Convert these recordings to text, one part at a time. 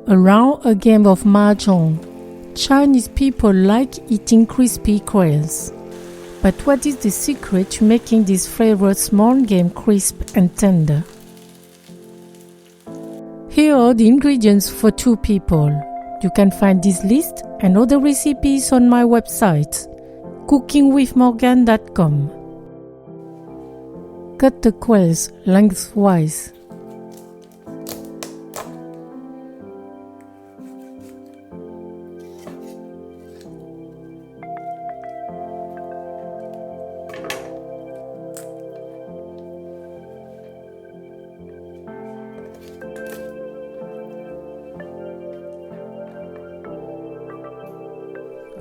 Around a game of mahjong, Chinese people like eating crispy quails. But what is the secret to making this flavored small game crisp and tender? Here are the ingredients for 2 people. You can find this list and other recipes on my website, cookingwithmorgane.com. Cut the quails lengthwise.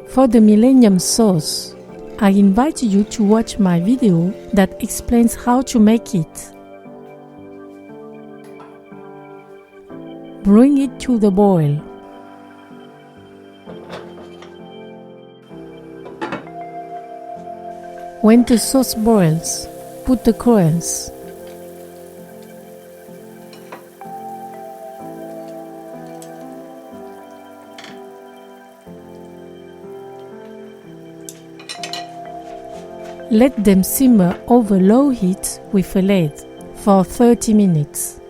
For the Millennium sauce, I invite you to watch my video that explains how to make it. Bring it to the boil. When the sauce boils, put the quails. Let them simmer over low heat with a lid for 30 minutes.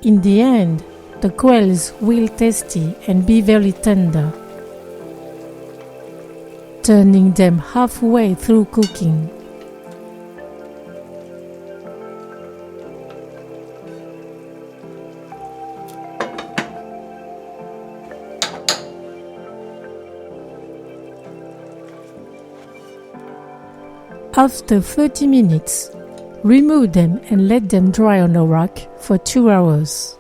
In the end, the quails will tasty and be very tender. Turning them halfway through cooking. After 30 minutes, remove them and let them dry on a rack for 2 hours.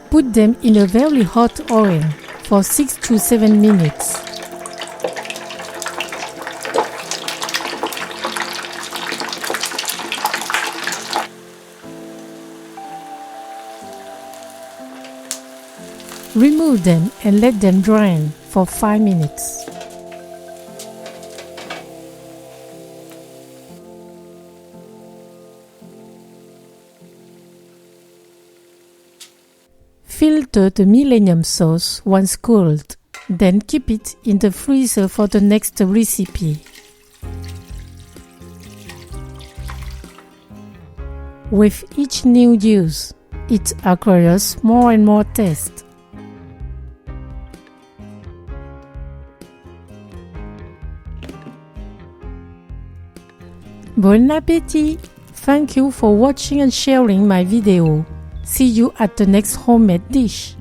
Put them in a very hot oil for 6 to 7 minutes. Remove them and let them drain for 5 minutes. Filter the Millennium sauce once cooled, then keep it in the freezer for the next recipe. With each new use, it acquires more and more taste. Bon appétit! Thank you for watching and sharing my video. See you at the next homemade dish.